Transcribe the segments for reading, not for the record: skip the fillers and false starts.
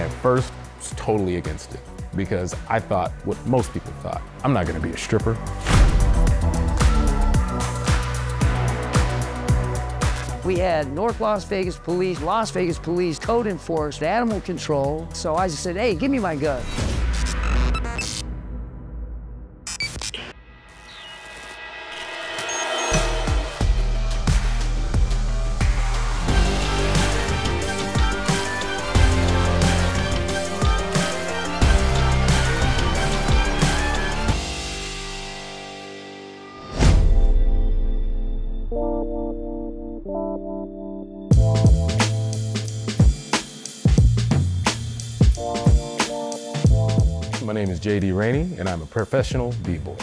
At first, I was totally against it because I thought what most people thought. I'm not gonna be a stripper. We had North Las Vegas police, code enforcement, animal control. So I just said, hey, give me my gun. My name is JD Rainey, and I'm a professional b-boy.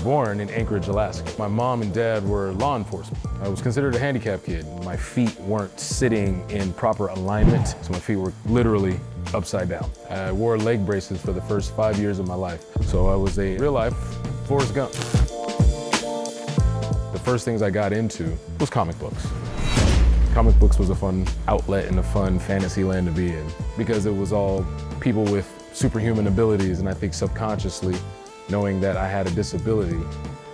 Born in Anchorage, Alaska. My mom and dad were law enforcement. I was considered a handicapped kid. My feet weren't sitting in proper alignment, so my feet were literally upside down. I wore leg braces for the first 5 years of my life, so I was a real-life Forrest Gump. The first things I got into was comic books. Comic books was a fun outlet and a fun fantasy land to be in because it was all people with superhuman abilities, and I think subconsciously, knowing that I had a disability,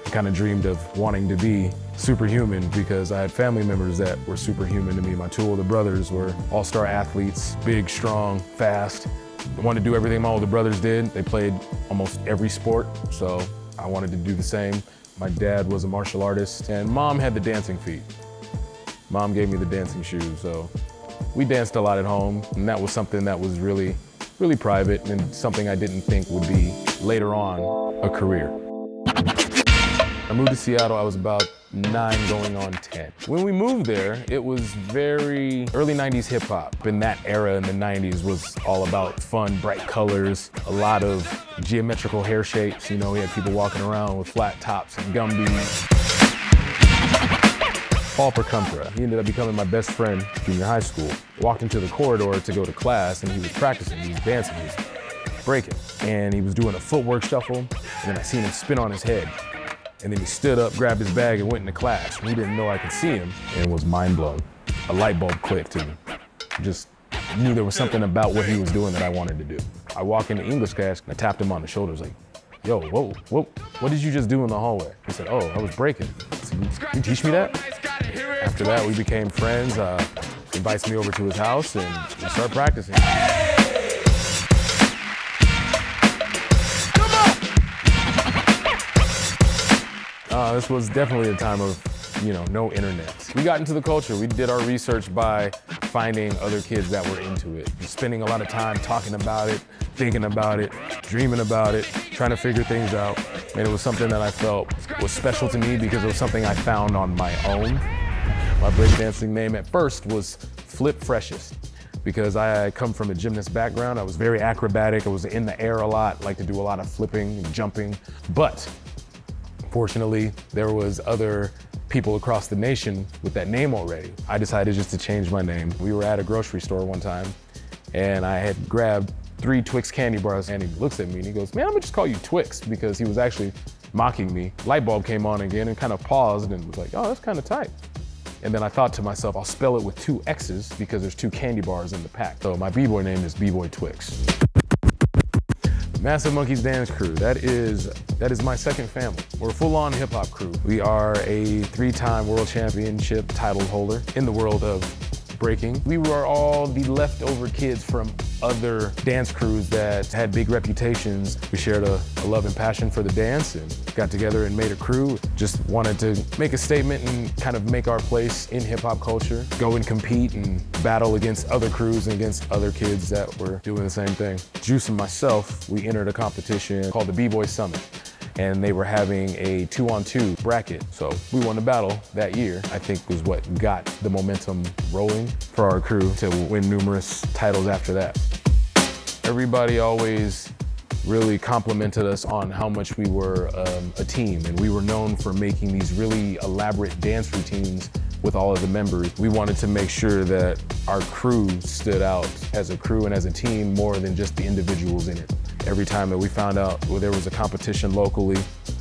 I kind of dreamed of wanting to be superhuman because I had family members that were superhuman to me. My two older brothers were all-star athletes, big, strong, fast. I wanted to do everything my older brothers did. They played almost every sport, so I wanted to do the same. My dad was a martial artist, and Mom had the dancing feet. Mom gave me the dancing shoes, so we danced a lot at home, and that was something that was really private and something I didn't think would be, later on, a career. I moved to Seattle, I was about 9 going on 10. When we moved there, it was very early 90s hip hop. In that era in the 90s was all about fun, bright colors, a lot of geometrical hair shapes. You know, we had people walking around with flat tops and gumbies. Paul Percumpra. He ended up becoming my best friend in junior high school. Walked into the corridor to go to class and he was practicing, he was dancing, he was breaking. And he was doing a footwork shuffle, and then I seen him spin on his head. And then he stood up, grabbed his bag, and went into class. He didn't know I could see him, and was mind blown. A light bulb clicked, and just knew there was something about what he was doing that I wanted to do. I walked into English class, and I tapped him on the shoulder, like, yo, whoa, what did you just do in the hallway? He said, oh, I was breaking. I said, you teach me that? After that, we became friends. He invites me over to his house, and we start practicing. This was definitely a time of, no internet. We got into the culture. We did our research by finding other kids that were into it, spending a lot of time talking about it, thinking about it, dreaming about it, trying to figure things out. And it was something that I felt was special to me because it was something I found on my own. My breakdancing name at first was Flip Freshest because I come from a gymnast background. I was very acrobatic. I was in the air a lot, like to do a lot of flipping and jumping. But fortunately, there was other people across the nation with that name already. I decided just to change my name. We were at a grocery store one time, and I had grabbed 3 Twix candy bars, and he looks at me and he goes, man, I'm gonna just call you Twix, because he was actually mocking me. Light bulb came on again and kind of paused and was like, oh, that's kind of tight. And then I thought to myself, I'll spell it with 2 X's because there's 2 candy bars in the pack. So my b-boy name is B-Boy Twix. Massive Monkeys Dance Crew, that is my second family. We're a full-on hip-hop crew. We are a 3-time world championship title holder in the world of breaking. We were all the leftover kids from other dance crews that had big reputations. We shared a love and passion for the dance and got together and made a crew. Just wanted to make a statement and kind of make our place in hip-hop culture, go and compete and battle against other crews and against other kids that were doing the same thing. Juice and myself, we entered a competition called the B-Boy Summit, and they were having a 2-on-2 bracket. So we won the battle that year, I think was what got the momentum rolling for our crew to win numerous titles after that. Everybody always really complimented us on how much we were a team, and we were known for making these really elaborate dance routines with all of the members. We wanted to make sure that our crew stood out as a crew and as a team more than just the individuals in it. Every time that we found out there was a competition locally,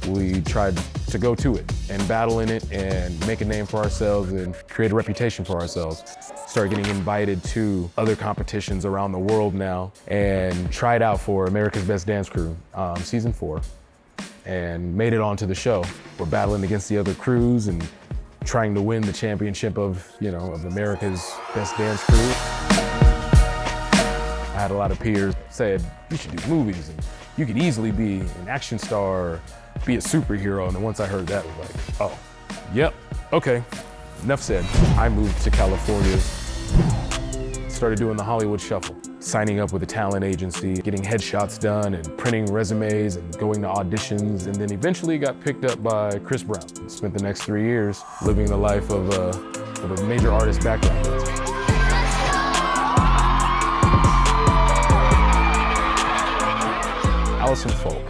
we tried to go to it and battle in it and make a name for ourselves and create a reputation for ourselves. Started getting invited to other competitions around the world now and tried out for America's Best Dance Crew, season 4, and made it onto the show. We're battling against the other crews and trying to win the championship of, of America's Best Dance Crew. I had a lot of peers said, you should do movies and you could easily be an action star or be a superhero. And then once I heard that, I was like, oh, yep, okay, enough said. I moved to California, started doing the Hollywood shuffle, signing up with a talent agency, getting headshots done and printing resumes and going to auditions, and then eventually got picked up by Chris Brown. Spent the next 3 years living the life of a major artist background. Allison Folk,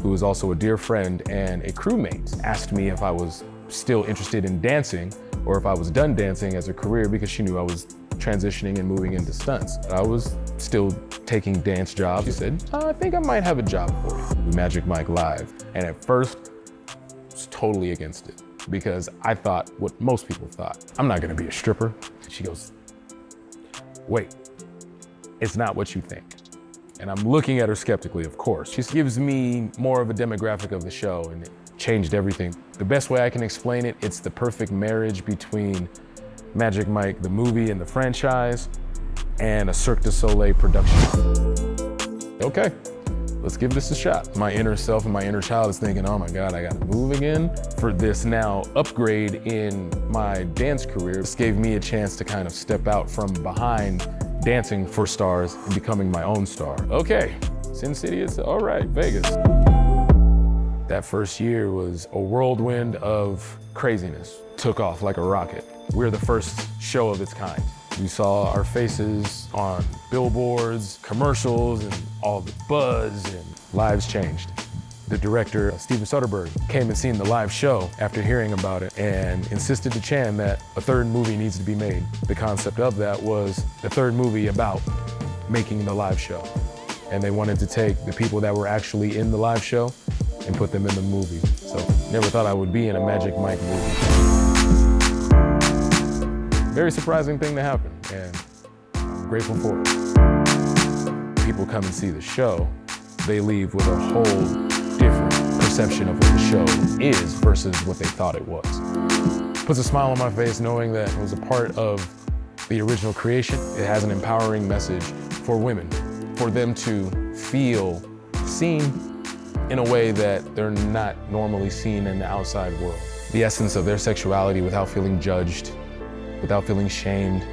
who is also a dear friend and a crewmate, asked me if I was still interested in dancing or if I was done dancing as a career because she knew I was transitioning and moving into stunts. I was still taking dance jobs. She said, I think I might have a job for you. Magic Mike Live. And at first, I was totally against it because I thought what most people thought. I'm not gonna be a stripper. She goes, wait, it's not what you think. And I'm looking at her skeptically, of course. She gives me more of a demographic of the show and it changed everything. The best way I can explain it, it's the perfect marriage between Magic Mike, the movie and the franchise, and a Cirque du Soleil production. Okay, let's give this a shot. My inner self and my inner child is thinking, oh my God, I gotta move again. For this now upgrade in my dance career, this gave me a chance to kind of step out from behind dancing for stars and becoming my own star. Okay, Sin City is all right, Vegas. That first year was a whirlwind of craziness. Took off like a rocket. We're the first show of its kind. We saw our faces on billboards, commercials, and all the buzz, and lives changed. The director, Steven Soderbergh, came and seen the live show after hearing about it and insisted to Chan that a third movie needs to be made. The concept of that was the third movie about making the live show. And they wanted to take the people that were actually in the live show and put them in the movie. So never thought I would be in a Magic Mike movie. Very surprising thing to happen, and I'm grateful for it. People come and see the show, they leave with a whole different perception of what the show is versus what they thought it was. Puts a smile on my face knowing that it was a part of the original creation. It has an empowering message for women, for them to feel seen in a way that they're not normally seen in the outside world. The essence of their sexuality without feeling judged, without feeling shamed,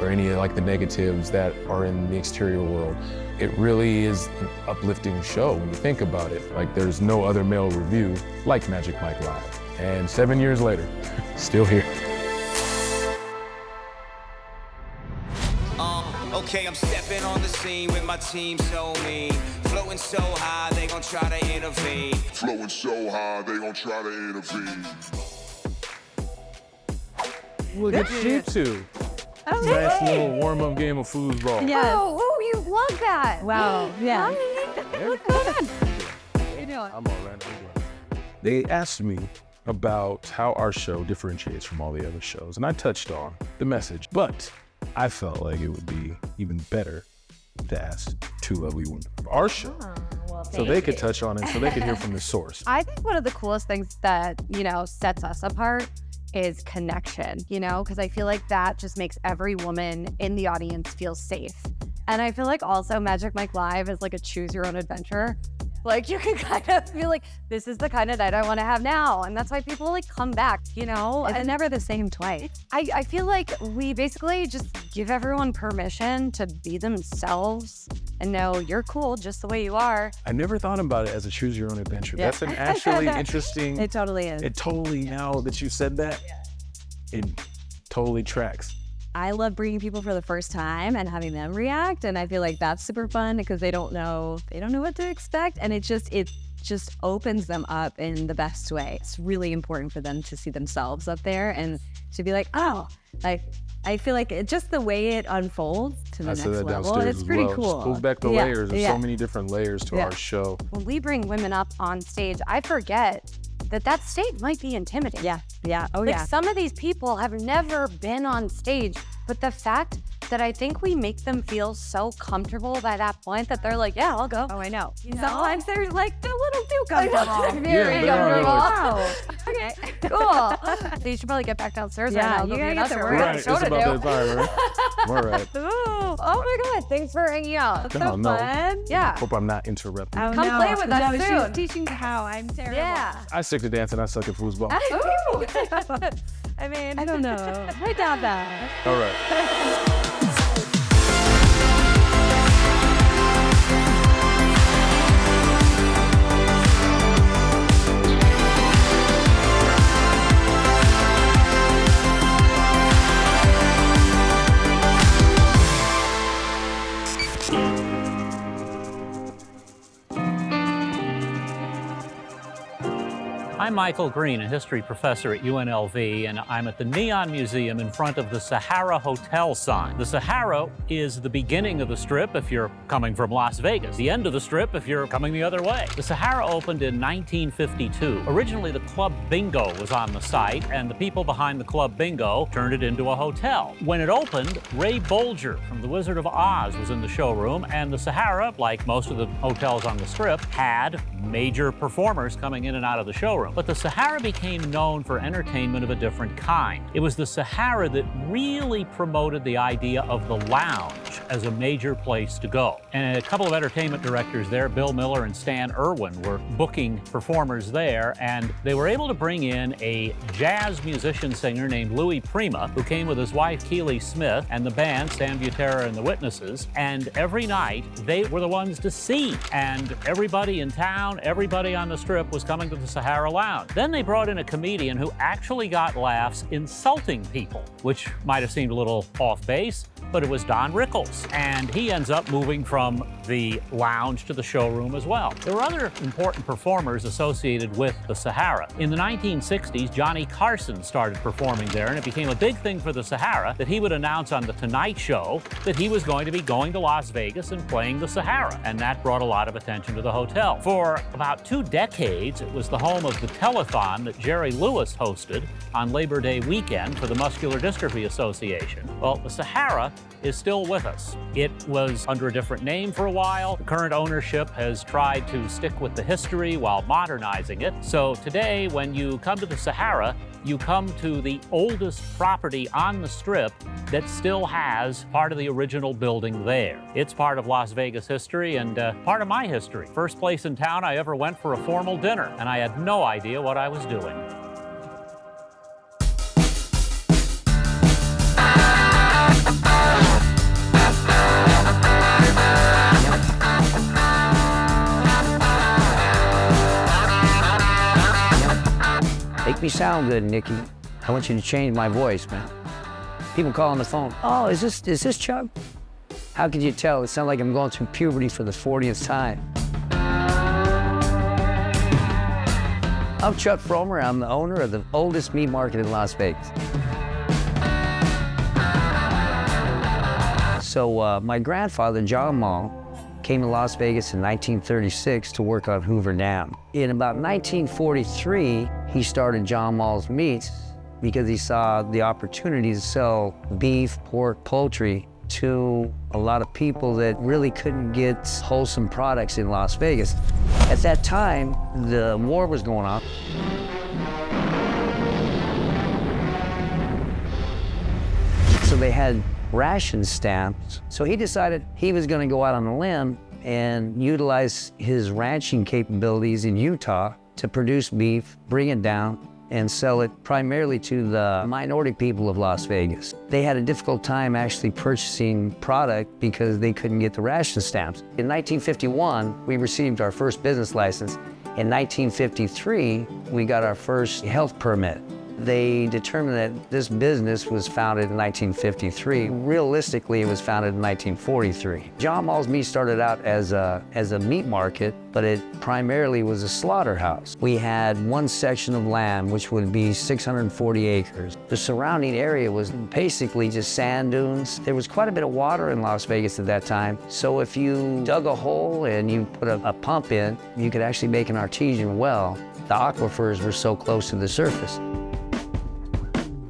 or any of the negatives that are in the exterior world. It really is an uplifting show when you think about it. There's no other male review like Magic Mike Live. And 7 years later, still here. Okay, I'm stepping on the scene with my team so mean. Floating so high, they gon' try to intervene. Flowing so high, they gon' try to intervene. Look at you two. Nice little warm-up game of foosball. Yes. Oh, you love that. Wow. Yeah. What's going on? How you doing? I'm all right. They asked me about how our show differentiates from all the other shows, and I touched on the message, but I felt like it would be even better to ask two lovely women of our show, so they could touch on it, so they could hear from the source. I think one of the coolest things that, sets us apart is connection, because I feel like that just makes every woman in the audience feel safe. And I feel like also Magic Mike Live is like a choose your own adventure. You can kind of feel like, this is the kind of night I want to have now. And that's why people come back, It's never the same twice. I feel like we basically just give everyone permission to be themselves and know you're cool just the way you are. I never thought about it as a choose your own adventure. Yeah. That's an actually interesting. It totally is. It totally, now that you said that, it totally tracks. I love bringing people for the first time and having them react, and I feel like that's super fun because they don't know what to expect, and it just opens them up in the best way. It's really important for them to see themselves up there and to be like, oh, I feel like just the way it unfolds to the I next said that level. downstairs It's as pretty well. cool. Just pulls back the Yeah, layers. There's yeah. so many different layers to our show. When we bring women up on stage, I forget that stage might be intimidating. Yeah, yeah, oh Like yeah. some of these people have never been on stage, but the fact that I think we make them feel so comfortable by that point that they're like, yeah, I'll go. Oh, I know. You know? Sometimes they're like a little too comfortable. Very Yeah, they are, comfortable. Okay, cool. So you should probably get back downstairs right Yeah, now. you Go gotta be an get to usher. work. We got Right, a it's show to about do. that time, right? All right. Ooh, oh my God, thanks for hanging out. That's No, so no. fun. Yeah. Hope I'm not interrupting. Oh, Come no. play with us no, soon. She's teaching me how. I'm terrible. Yeah. I stick to dancing. I suck at foosball. Ooh. I mean, I don't know. I doubt that. All right. I'm Michael Green, a history professor at UNLV, and I'm at the Neon Museum in front of the Sahara Hotel sign. The Sahara is the beginning of the Strip if you're coming from Las Vegas, the end of the Strip if you're coming the other way. The Sahara opened in 1952. Originally, the Club Bingo was on the site, and the people behind the Club Bingo turned it into a hotel. When it opened, Ray Bolger from The Wizard of Oz was in the showroom, and the Sahara, like most of the hotels on the Strip, had major performers coming in and out of the showroom. But the Sahara became known for entertainment of a different kind. It was the Sahara that really promoted the idea of the lounge as a major place to go. And a couple of entertainment directors there, Bill Miller and Stan Irwin, were booking performers there, and they were able to bring in a jazz musician singer named Louis Prima, who came with his wife Keely Smith and the band, Stan Butera and the Witnesses, and every night they were the ones to see. And everybody in town, everybody on the Strip was coming to the Sahara Lounge. Then they brought in a comedian who actually got laughs insulting people, which might have seemed a little off base, but it was Don Rickles. And he ends up moving from the lounge to the showroom as well. There were other important performers associated with the Sahara. In the 1960s, Johnny Carson started performing there, and it became a big thing for the Sahara that he would announce on The Tonight Show that he was going to be going to Las Vegas and playing the Sahara, and that brought a lot of attention to the hotel. For about 2 decades, it was the home of the telethon that Jerry Lewis hosted on Labor Day weekend for the Muscular Dystrophy Association. Well, the Sahara is still with us. It was under a different name for a while. The current ownership has tried to stick with the history while modernizing it. So today, when you come to the Sahara, you come to the oldest property on the Strip that still has part of the original building there. It's part of Las Vegas history and part of my history. First place in town I ever went for a formal dinner, and I had no idea what I was doing. Make me sound good, Nikki. I want you to change my voice, man. People call on the phone. Oh, is this Chuck? How could you tell? It sounds like I'm going through puberty for the 40th time. I'm Chuck Fromer. I'm the owner of the oldest meat market in Las Vegas. So my grandfather, John Mull, came to Las Vegas in 1936 to work on Hoover Dam. In about 1943, he started John Mull's Meats because he saw the opportunity to sell beef, pork, poultry to a lot of people that really couldn't get wholesome products in Las Vegas. At that time, the war was going on. So they had ration stamps. So he decided he was going to go out on a limb and utilize his ranching capabilities in Utah to produce beef, bring it down, and sell it primarily to the minority people of Las Vegas. They had a difficult time actually purchasing product because they couldn't get the ration stamps. In 1951, we received our first business license. In 1953, we got our first health permit. They determined that this business was founded in 1953. Realistically, it was founded in 1943. John Mulls Meat started out as a meat market, but it primarily was a slaughterhouse. We had one section of land, which would be 640 acres. The surrounding area was basically just sand dunes. There was quite a bit of water in Las Vegas at that time, so if you dug a hole and you put a pump in, you could actually make an artesian well. The aquifers were so close to the surface.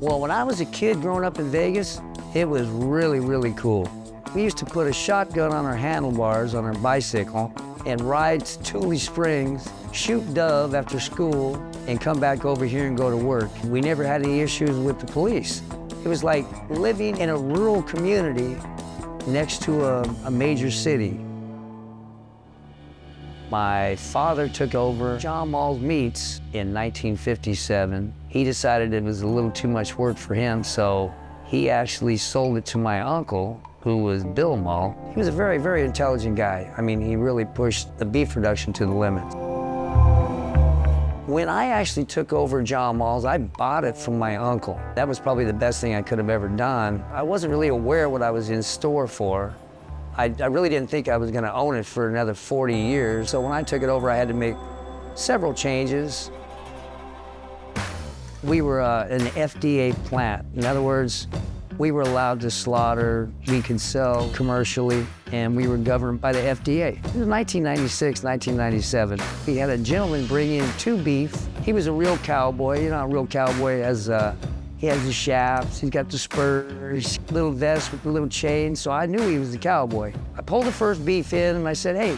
Well, when I was a kid growing up in Vegas, it was really, really cool. We used to put a shotgun on our handlebars on our bicycle and ride to Tule Springs, shoot dove after school, and come back over here and go to work. We never had any issues with the police. It was like living in a rural community next to a major city. My father took over John Mulls Meats in 1957. He decided it was a little too much work for him, so he actually sold it to my uncle, who was Bill Mull. He was a very, very intelligent guy. I mean, he really pushed the beef production to the limit. When I actually took over John Mulls, I bought it from my uncle. That was probably the best thing I could have ever done. I wasn't really aware what I was in store for. I really didn't think I was going to own it for another 40 years. So when I took it over, I had to make several changes. We were an FDA plant. In other words, we were allowed to slaughter, we could sell commercially, and we were governed by the FDA. It was 1996, 1997. We had a gentleman bring in 2 beef. He was a real cowboy. You know, a real cowboy has he has the shafts, he's got the spurs, little vest with the little chain, so I knew he was the cowboy. I pulled the first beef in and I said, hey,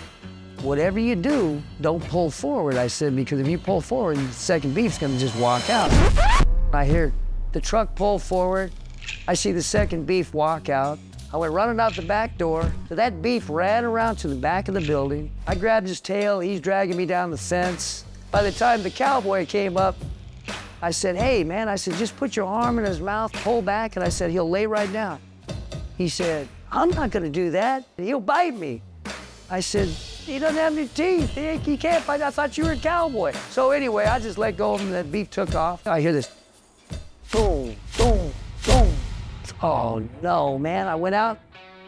whatever you do, don't pull forward. I said, because if you pull forward, the second beef's gonna just walk out. I hear the truck pull forward. I see the second beef walk out. I went running out the back door. So that beef ran around to the back of the building. I grabbed his tail, he's dragging me down the fence. By the time the cowboy came up, I said, hey, man, I said, just put your arm in his mouth, pull back, and I said, he'll lay right down. He said, I'm not gonna do that. He'll bite me. I said, he doesn't have any teeth. He can't bite. I thought you were a cowboy. So anyway, I just let go of him, and that beef took off. I hear this, boom, boom, boom. Oh, no, man. I went out.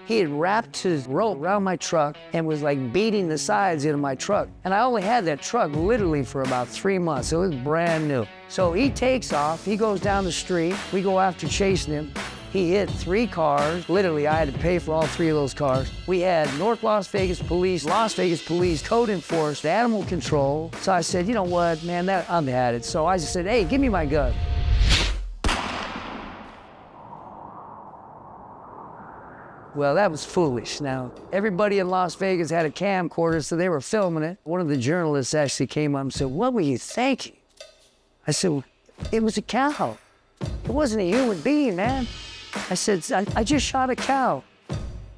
He had wrapped his rope around my truck and was like beating the sides into my truck. And I only had that truck literally for about 3 months. It was brand new. So he takes off, he goes down the street. We go after chasing him. He hit 3 cars. Literally, I had to pay for all 3 of those cars. We had North Las Vegas Police, code enforcement, animal control. So I said, you know what, man, I'm at it. So I just said, hey, give me my gun. Well, that was foolish. Now, everybody in Las Vegas had a camcorder, so they were filming it. One of the journalists actually came up and said, what were you thinking? I said, well, it was a cow. It wasn't a human being, man. I said, I just shot a cow.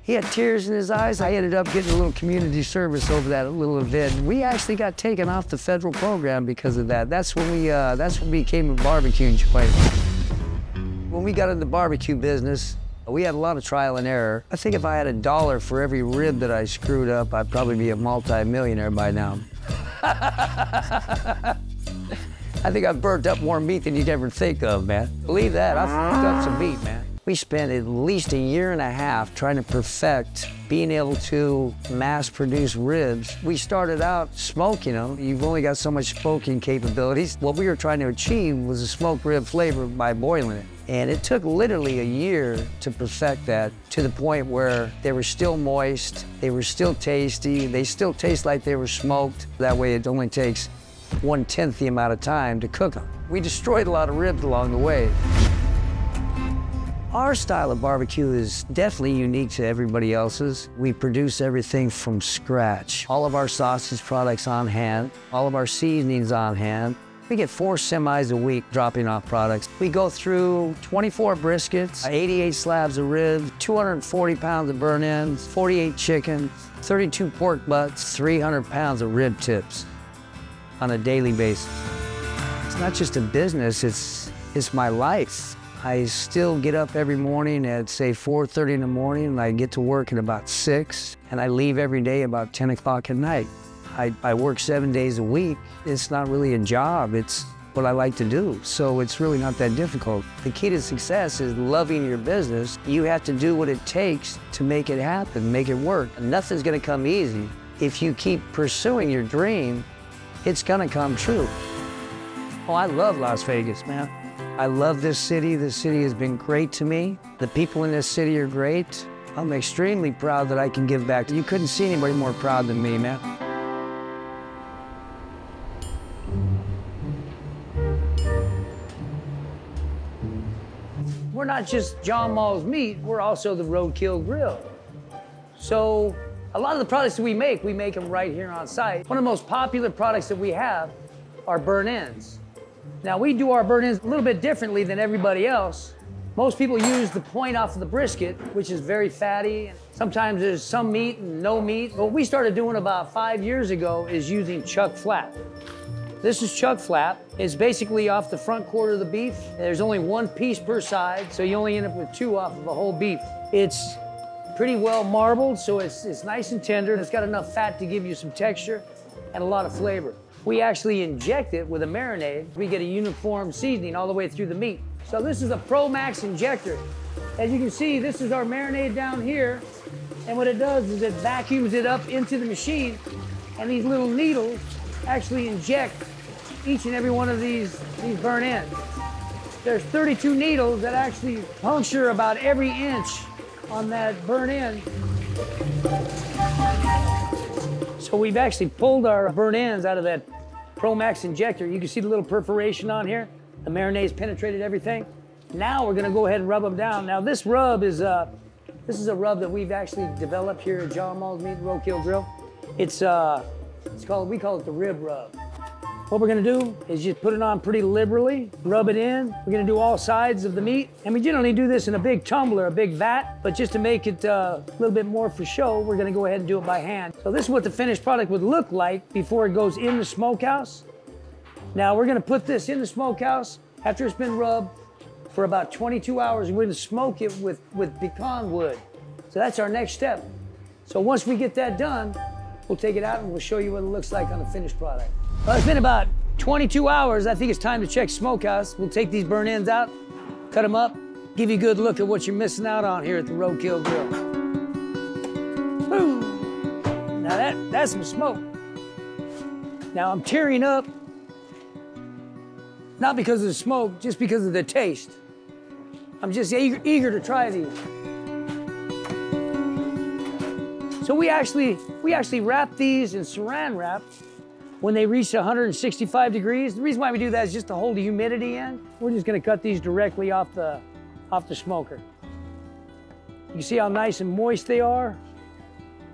He had tears in his eyes. I ended up getting a little community service over that little event. We actually got taken off the federal program because of that. That's when we became a barbecue joint. When we got in the barbecue business, we had a lot of trial and error. I think if I had $1 for every rib that I screwed up, I'd probably be a multi-millionaire by now. I think I've burnt up more meat than you'd ever think of, man. Believe that, I've fucked up some meat, man. We spent at least 1.5 years trying to perfect being able to mass produce ribs. We started out smoking them. You've only got so much smoking capabilities. What we were trying to achieve was a smoked rib flavor by boiling it. And it took literally 1 year to perfect that to the point where they were still moist, they were still tasty, they still taste like they were smoked. That way it only takes 1/10 the amount of time to cook them. We destroyed a lot of ribs along the way. Our style of barbecue is definitely unique to everybody else's. We produce everything from scratch. All of our sausage products on hand, all of our seasonings on hand. We get 4 semis a week dropping off products. We go through 24 briskets, 88 slabs of ribs, 240 pounds of burnt ends, 48 chicken, 32 pork butts, 300 pounds of rib tips on a daily basis. It's not just a business, it's my life. I still get up every morning at, say, 4:30 in the morning, and I get to work at about 6, and I leave every day about 10 o'clock at night. I work 7 days a week. It's not really a job, it's what I like to do, so it's really not that difficult. The key to success is loving your business. You have to do what it takes to make it happen, make it work. And nothing's gonna come easy. If you keep pursuing your dream, it's gonna come true. Oh, I love Las Vegas, man. I love this city. This city has been great to me. The people in this city are great. I'm extremely proud that I can give back. You couldn't see anybody more proud than me, man. We're not just John Mulls Meat, we're also the Roadkill Grill. So a lot of the products that we make them right here on site. One of the most popular products that we have are burn ends. Now we do our burn ends a little bit differently than everybody else. Most people use the point off of the brisket, which is very fatty. Sometimes there's some meat and no meat. What we started doing about 5 years ago is using chuck flap. This is chuck flap. It's basically off the front quarter of the beef. There's only one piece per side, so you only end up with 2 off of a whole beef. It's pretty well marbled, so it's nice and tender. It's got enough fat to give you some texture and a lot of flavor. We actually inject it with a marinade. We get a uniform seasoning all the way through the meat. So this is a Pro Max injector. As you can see, this is our marinade down here, and what it does is it vacuums it up into the machine, and these little needles actually inject each and every one of these burn ends. There's 32 needles that actually puncture about every inch on that burn end. So we've actually pulled our burn ends out of that Pro Max injector. You can see the little perforation on here. The marinade's penetrated everything. Now we're gonna go ahead and rub them down. Now this rub is this is a rub that we've actually developed here at John Mulls Meat Roadkill Grill. We call it the rib rub. What we're gonna do is just put it on pretty liberally, rub it in. We're gonna do all sides of the meat. And we generally do this in a big tumbler, a big vat, but just to make it a little bit more for show, we're gonna go ahead and do it by hand. So this is what the finished product would look like before it goes in the smokehouse. Now we're gonna put this in the smokehouse after it's been rubbed for about 22 hours. We're gonna smoke it with pecan wood. So that's our next step. So once we get that done, we'll take it out and we'll show you what it looks like on the finished product. Well, it's been about 22 hours. I think it's time to check smokehouse. We'll take these burn ends out, cut them up, give you a good look at what you're missing out on here at the Roadkill Grill. Boom! Now that's some smoke. Now I'm tearing up, not because of the smoke, just because of the taste. I'm just eager to try these. So we actually wrap these in saran wrap when they reach 165 degrees. The reason why we do that is just to hold the humidity in. We're just gonna cut these directly off the smoker. You see how nice and moist they are?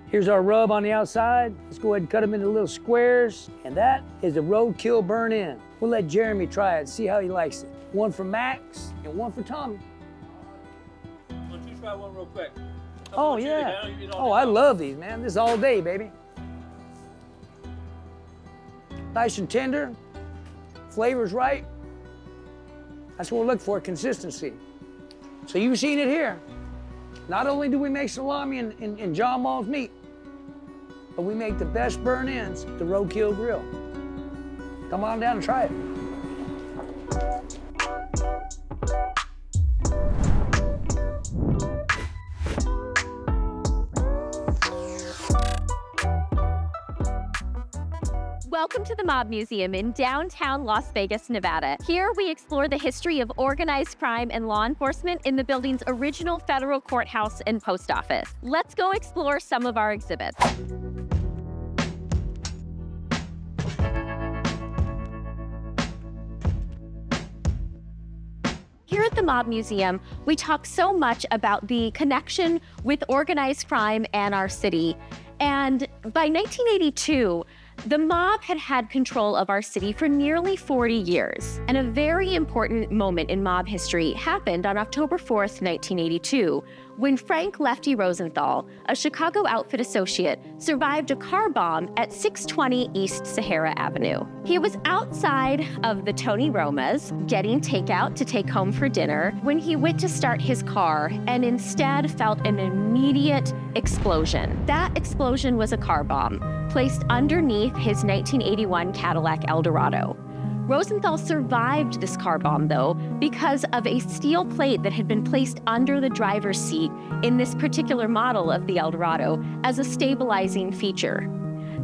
Here's our rub on the outside. Let's go ahead and cut them into little squares. And that is a Roadkill burn in. We'll let Jeremy try it, see how he likes it. One for Max and one for Tommy. Why don't you try one real quick? Oh, yeah. Oh, I love these, man. This is all day, baby. Nice and tender, flavor's right. That's what we look for, consistency. So you've seen it here. Not only do we make salami and John Mulls Meat, but we make the best burn ends at the Roadkill Grill. Come on down and try it. Welcome to the Mob Museum in downtown Las Vegas, Nevada. Here we explore the history of organized crime and law enforcement in the building's original federal courthouse and post office. Let's go explore some of our exhibits. Here at the Mob Museum, we talk so much about the connection with organized crime and our city. And by 1982, the mob had had control of our city for nearly 40 years. And a very important moment in mob history happened on October 4th, 1982, when Frank Lefty Rosenthal, a Chicago outfit associate, survived a car bomb at 620 East Sahara Avenue. He was outside of the Tony Roma's getting takeout to take home for dinner when he went to start his car and instead felt an immediate explosion. That explosion was a car bomb placed underneath his 1981 Cadillac Eldorado. Rosenthal survived this car bomb, though, because of a steel plate that had been placed under the driver's seat in this particular model of the Eldorado as a stabilizing feature.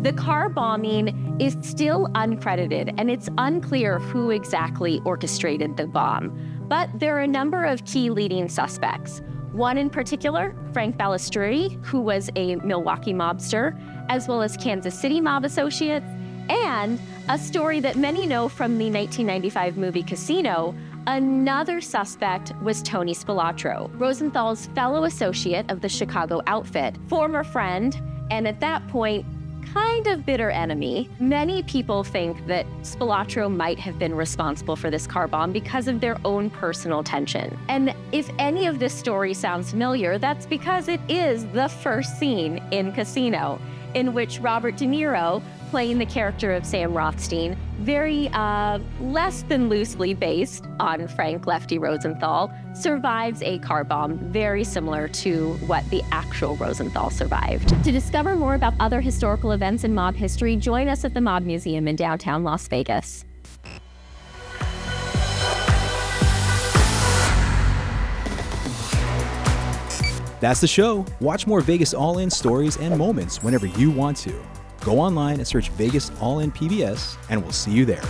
The car bombing is still uncredited, and it's unclear who exactly orchestrated the bomb. But there are a number of key leading suspects. One in particular, Frank Balistreri, who was a Milwaukee mobster, as well as Kansas City mob associates, and a story that many know from the 1995 movie Casino. Another suspect was Tony Spilatro, Rosenthal's fellow associate of the Chicago outfit, former friend, and at that point, kind of bitter enemy. Many people think that Spilatro might have been responsible for this car bomb because of their own personal tension. And if any of this story sounds familiar, that's because it is the first scene in Casino, in which Robert De Niro, playing the character of Sam Rothstein, very less than loosely based on Frank Lefty Rosenthal, survives a car bomb very similar to what the actual Rosenthal survived. To discover more about other historical events in mob history, join us at the Mob Museum in downtown Las Vegas. That's the show. Watch more Vegas All-In stories and moments whenever you want to. Go online and search Vegas All-In PBS, and we'll see you there.